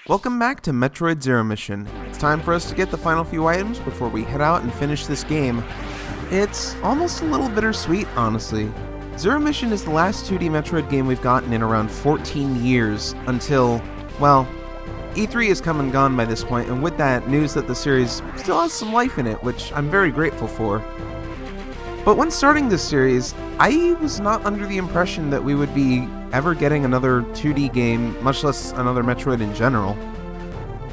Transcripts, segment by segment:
Welcome back to Metroid Zero Mission. It's time for us to get the final few items before we head out and finish this game. It's almost a little bittersweet, honestly. Zero Mission is the last 2D Metroid game we've gotten in around 14 years until, well, E3 has come and gone by this point, and with that, news that the series still has some life in it, which I'm very grateful for. But when starting this series, I was not under the impression that we would be ever getting another 2D game, much less another Metroid in general.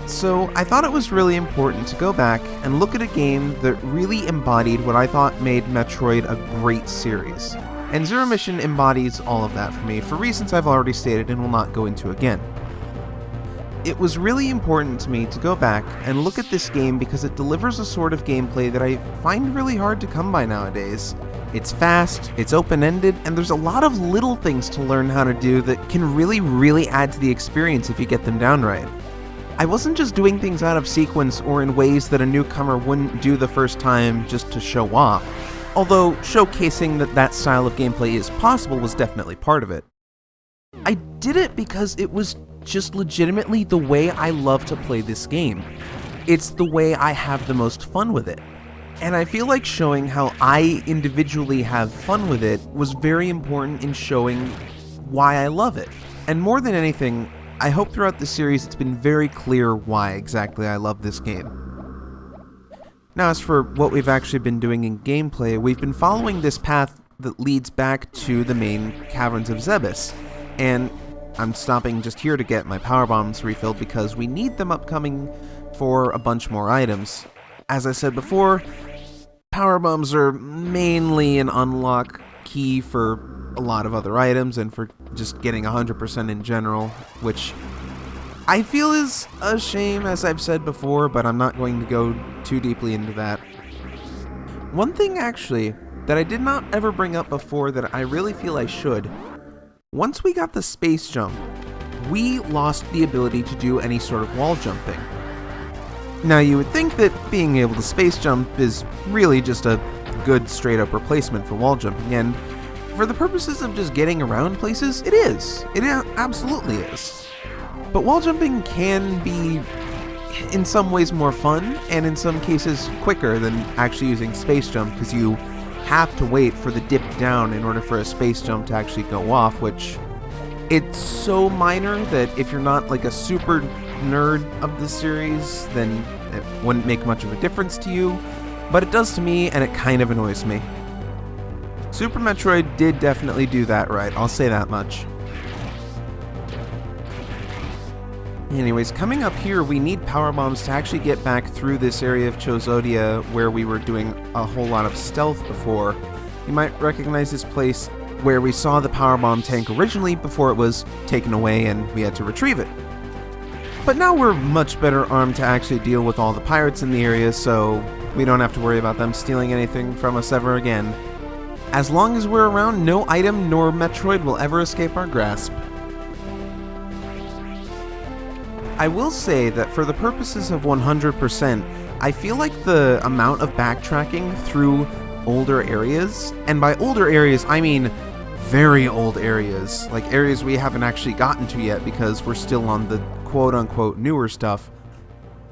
So I thought it was really important to go back and look at a game that really embodied what I thought made Metroid a great series. And Zero Mission embodies all of that for me, for reasons I've already stated and will not go into again. It was really important to me to go back and look at this game because it delivers a sort of gameplay that I find really hard to come by nowadays. It's fast, it's open-ended, and there's a lot of little things to learn how to do that can really add to the experience if you get them down right. I wasn't just doing things out of sequence or in ways that a newcomer wouldn't do the first time just to show off, although showcasing that that style of gameplay is possible was definitely part of it. I did it because it was just legitimately the way I love to play this game. It's the way I have the most fun with it. And I feel like showing how I individually have fun with it was very important in showing why I love it. And more than anything, I hope throughout the series it's been very clear why exactly I love this game. Now, as for what we've actually been doing in gameplay, we've been following this path that leads back to the main caverns of Zebes, and I'm stopping just here to get my power bombs refilled because we need them upcoming for a bunch more items. As I said before, power bombs are mainly an unlock key for a lot of other items and for just getting 100% in general, which I feel is a shame, as I've said before, but I'm not going to go too deeply into that. One thing actually that I did not ever bring up before that I really feel I should: once we got the space jump, we lost the ability to do any sort of wall jumping. Now, you would think that being able to space jump is really just a good straight-up replacement for wall jumping, and for the purposes of just getting around places, it is. It absolutely is. But wall jumping can be, in some ways, more fun, and in some cases quicker than actually using space jump, because you have to wait for the dip down in order for a space jump to actually go off, which it's so minor that if you're not like a super nerd of the series, then it wouldn't make much of a difference to you, but it does to me, and it kind of annoys me. Super Metroid did definitely do that right, I'll say that much. Anyways, coming up here, we need power bombs to actually get back through this area of Chozodia where we were doing a whole lot of stealth before. You might recognize this place where we saw the power bomb tank originally before it was taken away and we had to retrieve it. But now we're much better armed to actually deal with all the pirates in the area, so we don't have to worry about them stealing anything from us ever again. As long as we're around, no item nor Metroid will ever escape our grasp. I will say that for the purposes of 100%, I feel like the amount of backtracking through older areas, and by older areas I mean very old areas, like areas we haven't actually gotten to yet because we're still on the quote-unquote newer stuff,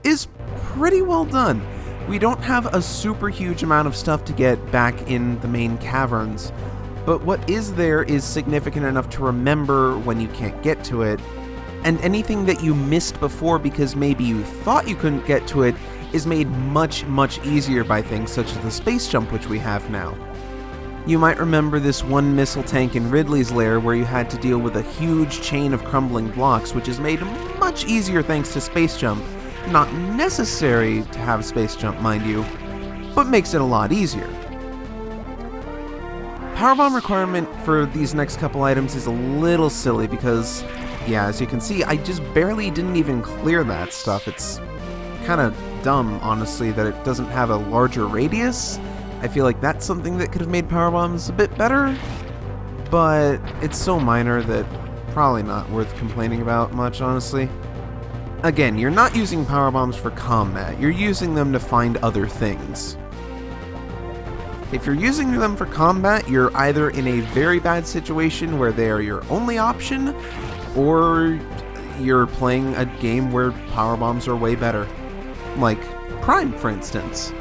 is pretty well done. We don't have a super huge amount of stuff to get back in the main caverns, but what is there is significant enough to remember when you can't get to it, and anything that you missed before because maybe you thought you couldn't get to it is made much easier by things such as the space jump which we have now. You might remember this one missile tank in Ridley's lair where you had to deal with a huge chain of crumbling blocks, which is made much easier thanks to space jump. Not necessary to have space jump, mind you, but makes it a lot easier. Powerbomb requirement for these next couple items is a little silly because, yeah, as you can see, I just barely didn't even clear that stuff. It's kind of dumb, honestly, that it doesn't have a larger radius. I feel like that's something that could have made powerbombs a bit better, but it's so minor that probably not worth complaining about much, honestly. Again, you're not using powerbombs for combat, you're using them to find other things. If you're using them for combat, you're either in a very bad situation where they are your only option, or you're playing a game where power bombs are way better. Like Prime, for instance.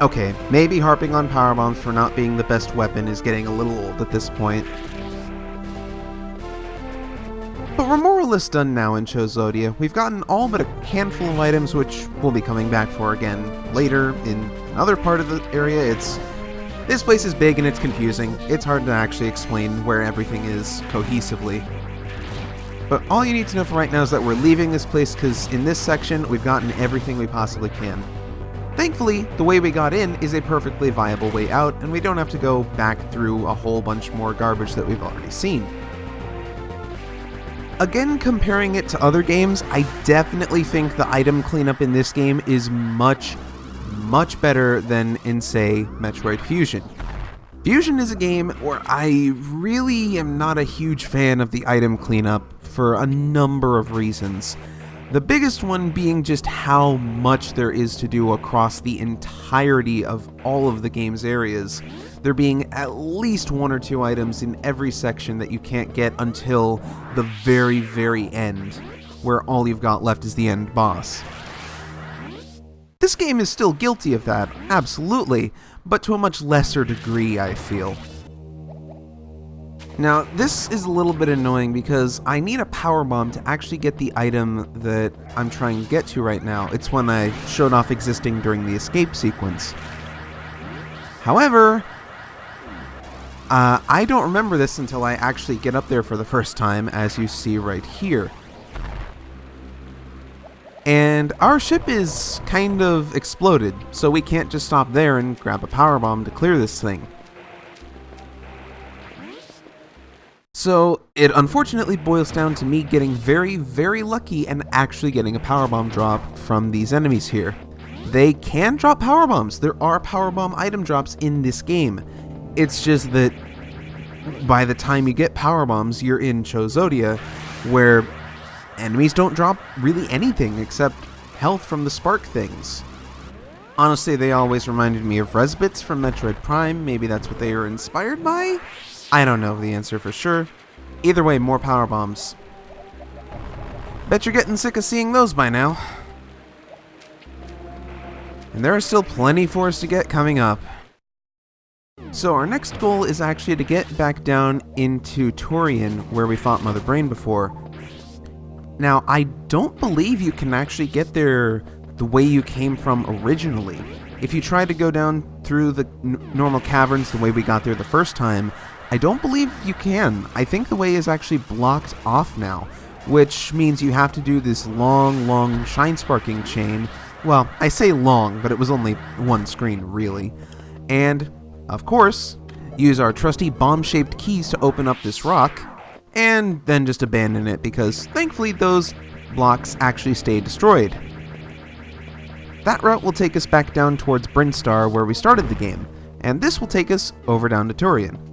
Okay, maybe harping on power bombs for not being the best weapon is getting a little old at this point. But we're more or less done now in Chozodia. We've gotten all but a handful of items, which we'll be coming back for again later in another part of the area. This place is big and it's confusing. It's hard to actually explain where everything is cohesively. But all you need to know for right now is that we're leaving this place because in this section we've gotten everything we possibly can. Thankfully, the way we got in is a perfectly viable way out, and we don't have to go back through a whole bunch more garbage that we've already seen. Again, comparing it to other games, I definitely think the item cleanup in this game is much better than in, say, Metroid Fusion. Fusion is a game where I really am not a huge fan of the item cleanup for a number of reasons. The biggest one being just how much there is to do across the entirety of all of the game's areas. There being at least 1 or 2 items in every section that you can't get until the very end, where all you've got left is the end boss. This game is still guilty of that, absolutely, but to a much lesser degree, I feel. Now, this is a little bit annoying because I need a power bomb to actually get the item that I'm trying to get to right now. It's one I showed off existing during the escape sequence. However, I don't remember this until I actually get up there for the first time, as you see right here. And our ship is kind of exploded, so we can't just stop there and grab a power bomb to clear this thing. So it unfortunately boils down to me getting very lucky and actually getting a power bomb drop from these enemies here. They can drop power bombs. There are power bomb item drops in this game. It's just that by the time you get power bombs, you're in Chozodia, where enemies don't drop really anything except health from the spark things. Honestly, they always reminded me of Resbits from Metroid Prime. Maybe that's what they were inspired by? I don't know the answer for sure. Either way, more power bombs. Bet you're getting sick of seeing those by now. And there are still plenty for us to get coming up. So our next goal is actually to get back down into Torian, where we fought Mother Brain before. Now, I don't believe you can actually get there the way you came from originally. If you try to go down through the normal caverns the way we got there the first time, I don't believe you can. I think the way is actually blocked off now, which means you have to do this long shine sparking chain. Well, I say long, but it was only one screen, really. And, of course, use our trusty bomb-shaped keys to open up this rock, and then just abandon it because, thankfully, those blocks actually stay destroyed. That route will take us back down towards Brinstar, where we started the game, and this will take us over down to Torian.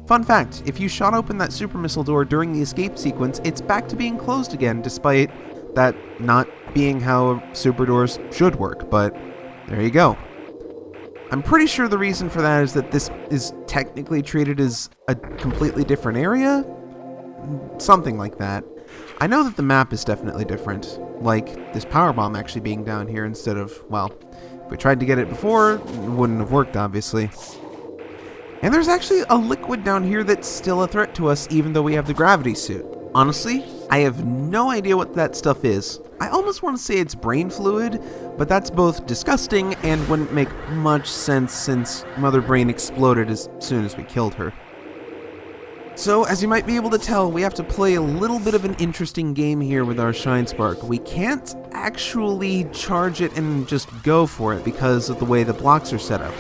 Fun fact, if you shot open that super missile door during the escape sequence, it's back to being closed again, despite that not being how super doors should work, but there you go. I'm pretty sure the reason for that is that this is technically treated as a completely different area? Something like that. I know that the map is definitely different, like this power bomb actually being down here instead of, well, if we tried to get it before, it wouldn't have worked, obviously. And there's actually a liquid down here that's still a threat to us even though we have the gravity suit. Honestly, I have no idea what that stuff is. I almost want to say it's brain fluid, but that's both disgusting and wouldn't make much sense since Mother Brain exploded as soon as we killed her. So, as you might be able to tell, we have to play a little bit of an interesting game here with our Shine Spark. We can't actually charge it and just go for it because of the way the blocks are set up.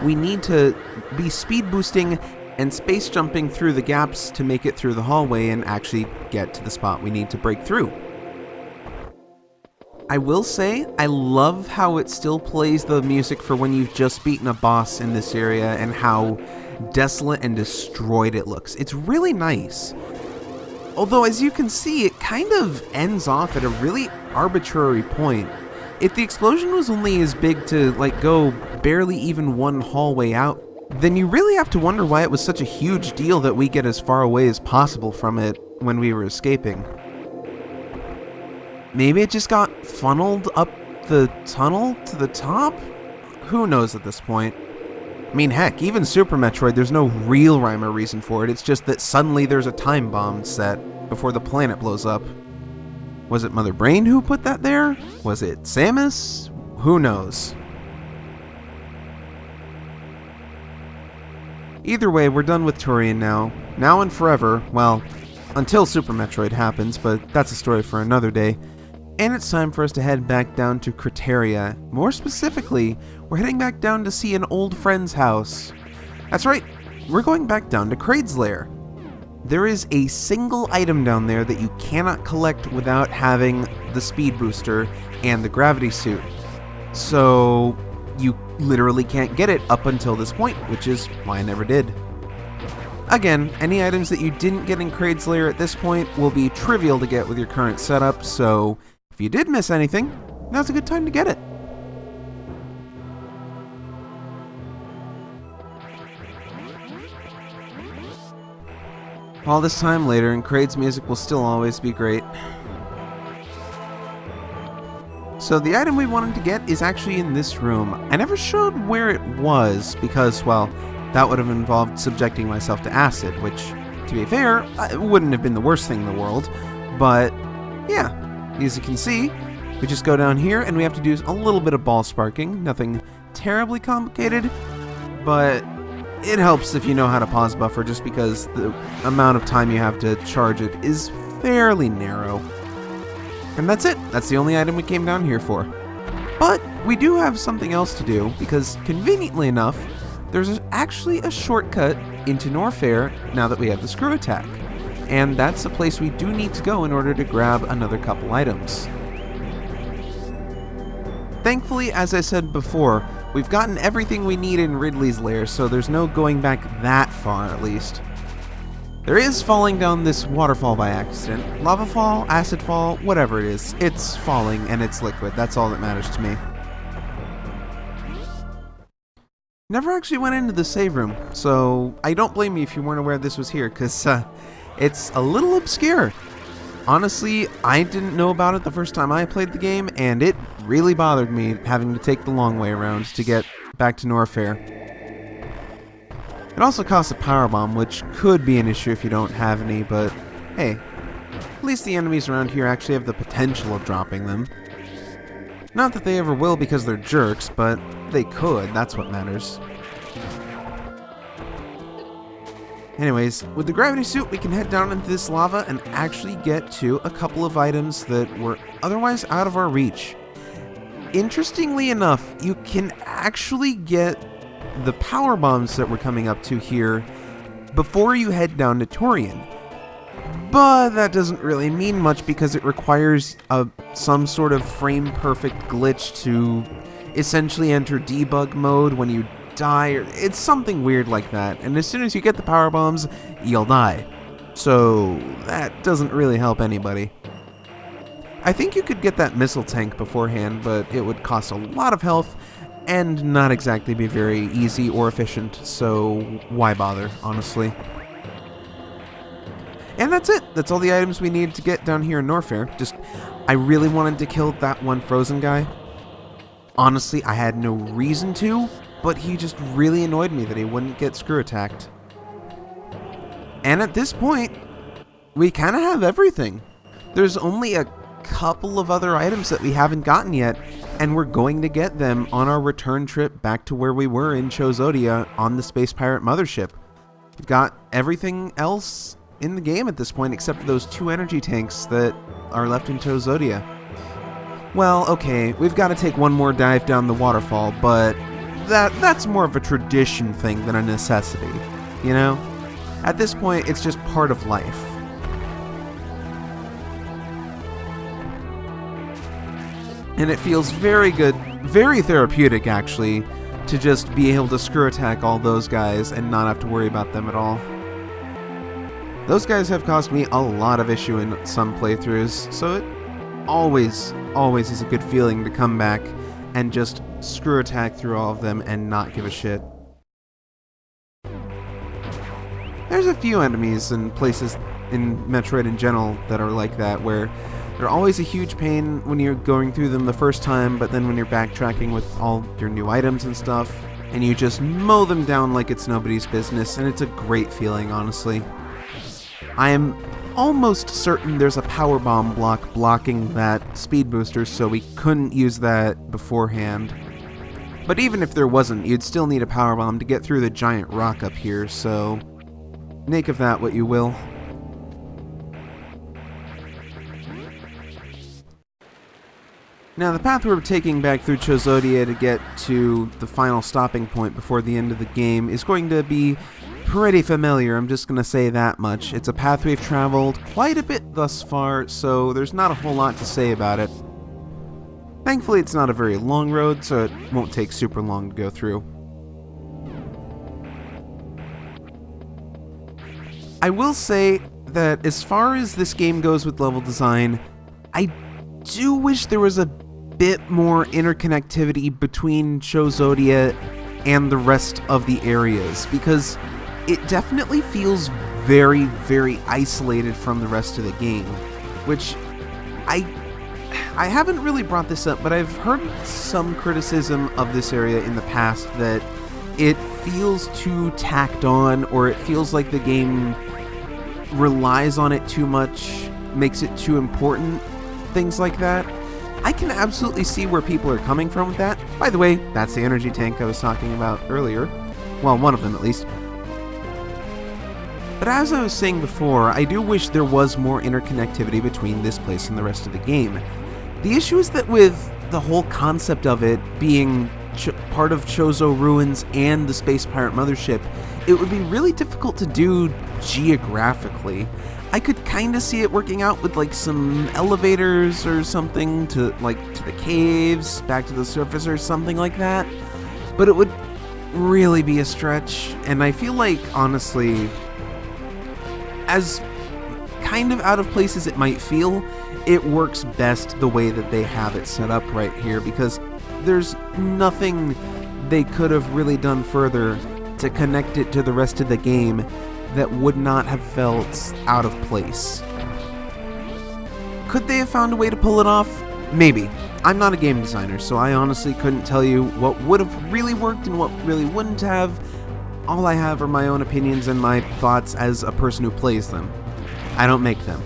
We need to be speed boosting and space jumping through the gaps to make it through the hallway and actually get to the spot we need to break through. I will say, I love how it still plays the music for when you've just beaten a boss in this area and how desolate and destroyed it looks. It's really nice. Although, as you can see, it kind of ends off at a really arbitrary point. If the explosion was only as big to, go barely even one hallway out, then you really have to wonder why it was such a huge deal that we get as far away as possible from it when we were escaping. Maybe it just got funneled up the tunnel to the top? Who knows at this point? I mean, heck, even Super Metroid, there's no real rhyme or reason for it. It's just that suddenly there's a time bomb set before the planet blows up. Was it Mother Brain who put that there? Was it Samus? Who knows? Either way, we're done with Turian now. Now and forever. Well, until Super Metroid happens, but that's a story for another day. And it's time for us to head back down to Criteria. More specifically, we're heading back down to see an old friend's house. That's right, we're going back down to Kraid's lair. There is a single item down there that you cannot collect without having the speed booster and the gravity suit. So you literally can't get it up until this point, which is why I never did. Again, any items that you didn't get in Kraid's lair at this point will be trivial to get with your current setup, so if you did miss anything, now's a good time to get it. All this time later, and Kraid's music will still always be great. So the item we wanted to get is actually in this room. I never showed where it was because, well, that would have involved subjecting myself to acid, which, to be fair, it wouldn't have been the worst thing in the world. But, yeah, as you can see, we just go down here and we have to do a little bit of ball sparking. Nothing terribly complicated, but it helps if you know how to pause buffer just because the amount of time you have to charge it is fairly narrow. And that's it. That's the only item we came down here for. But we do have something else to do because, conveniently enough, there's actually a shortcut into Norfair now that we have the screw attack. And that's a place we do need to go in order to grab another couple items. Thankfully, as I said before, we've gotten everything we need in Ridley's lair, so there's no going back that far at least. There is falling down this waterfall by accident. Lava fall, acid fall, whatever it is. It's falling and it's liquid. That's all that matters to me. Never actually went into the save room, so I don't blame you if you weren't aware this was here, because it's a little obscure. Honestly, I didn't know about it the first time I played the game, and it really bothered me having to take the long way around to get back to Norfair. It also costs a power bomb, which could be an issue if you don't have any, but hey, at least the enemies around here actually have the potential of dropping them. Not that they ever will because they're jerks, but they could, that's what matters. Anyways, with the gravity suit, we can head down into this lava and actually get to a couple of items that were otherwise out of our reach. Interestingly enough, you can actually get the power bombs that we're coming up to here before you head down to Turian. But that doesn't really mean much because it requires some sort of frame-perfect glitch to essentially enter debug mode when you die, or it's something weird like that, and as soon as you get the power bombs, you'll die. So that doesn't really help anybody. I think you could get that missile tank beforehand, but it would cost a lot of health and not exactly be very easy or efficient, so why bother, honestly. And that's it. That's all the items we need to get down here in Norfair. I really wanted to kill that one frozen guy. Honestly, I had no reason to, but he just really annoyed me that he wouldn't get screw attacked. And at this point, we kind of have everything. There's only a couple of other items that we haven't gotten yet, and we're going to get them on our return trip back to where we were in Chozodia on the Space Pirate Mothership. We've got everything else in the game at this point except for those 2 energy tanks that are left in Chozodia. Well, okay, we've got to take one more dive down the waterfall, but that's more of a tradition thing than a necessity, you know? At this point, it's just part of life. And it feels very good, very therapeutic actually, to just be able to screw attack all those guys and not have to worry about them at all. Those guys have caused me a lot of issue in some playthroughs, so it always is a good feeling to come back and just screw attack through all of them and not give a shit. There's a few enemies and places in Metroid in general that are like that, where they're always a huge pain when you're going through them the first time, but then when you're backtracking with all your new items and stuff, and you just mow them down like it's nobody's business, and it's a great feeling, honestly. I am almost certain there's a power bomb block blocking that speed booster, so we couldn't use that beforehand. But even if there wasn't, you'd still need a power bomb to get through the giant rock up here, so make of that what you will. Now, the path we're taking back through Chozodia to get to the final stopping point before the end of the game is going to be pretty familiar, I'm just going to say that much. It's a path we've traveled quite a bit thus far, so there's not a whole lot to say about it. Thankfully, it's not a very long road, so it won't take super long to go through. I will say that as far as this game goes with level design, I do wish there was a bit more interconnectivity between Chozodia and the rest of the areas, because it definitely feels very, very isolated from the rest of the game, which I haven't really brought this up, but I've heard some criticism of this area in the past that it feels too tacked on, or it feels like the game relies on it too much, makes it too important, things like that. I can absolutely see where people are coming from with that. By the way, that's the energy tank I was talking about earlier. Well, one of them at least. But as I was saying before, I do wish there was more interconnectivity between this place and the rest of the game. The issue is that with the whole concept of it being part of Chozo Ruins and the Space Pirate Mothership, it would be really difficult to do geographically. I could kind of see it working out with like some elevators or something to the caves, back to the surface or something like that, but it would really be a stretch, and I feel like, honestly, as kind of out of place as it might feel, it works best the way that they have it set up right here, because there's nothing they could have really done further to connect it to the rest of the game that would not have felt out of place. Could they have found a way to pull it off? Maybe. I'm not a game designer, so I honestly couldn't tell you what would have really worked and what really wouldn't have. All I have are my own opinions and my thoughts as a person who plays them. I don't make them.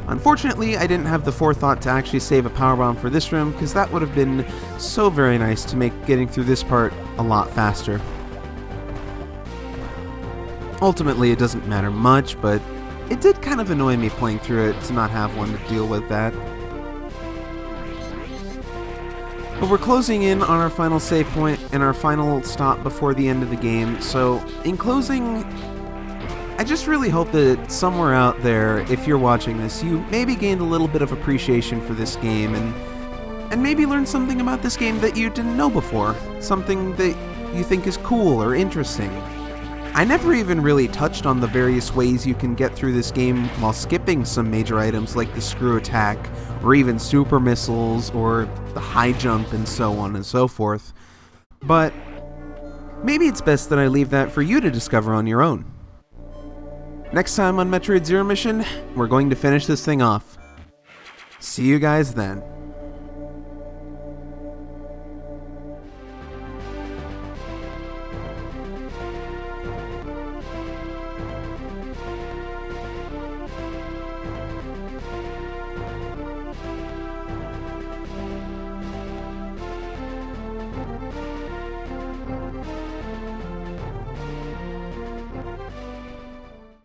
Unfortunately, I didn't have the forethought to actually save a power bomb for this room, because that would have been so very nice to make getting through this part a lot faster. Ultimately, it doesn't matter much, but it did kind of annoy me playing through it to not have one to deal with that. But we're closing in on our final save point and our final stop before the end of the game, so in closing, I just really hope that somewhere out there, if you're watching this, you maybe gained a little bit of appreciation for this game, and maybe learned something about this game that you didn't know before, something that you think is cool or interesting. I never even really touched on the various ways you can get through this game while skipping some major items like the screw attack, or even super missiles, or the high jump, and so on and so forth. But maybe it's best that I leave that for you to discover on your own. Next time on Metroid Zero Mission, we're going to finish this thing off. See you guys then.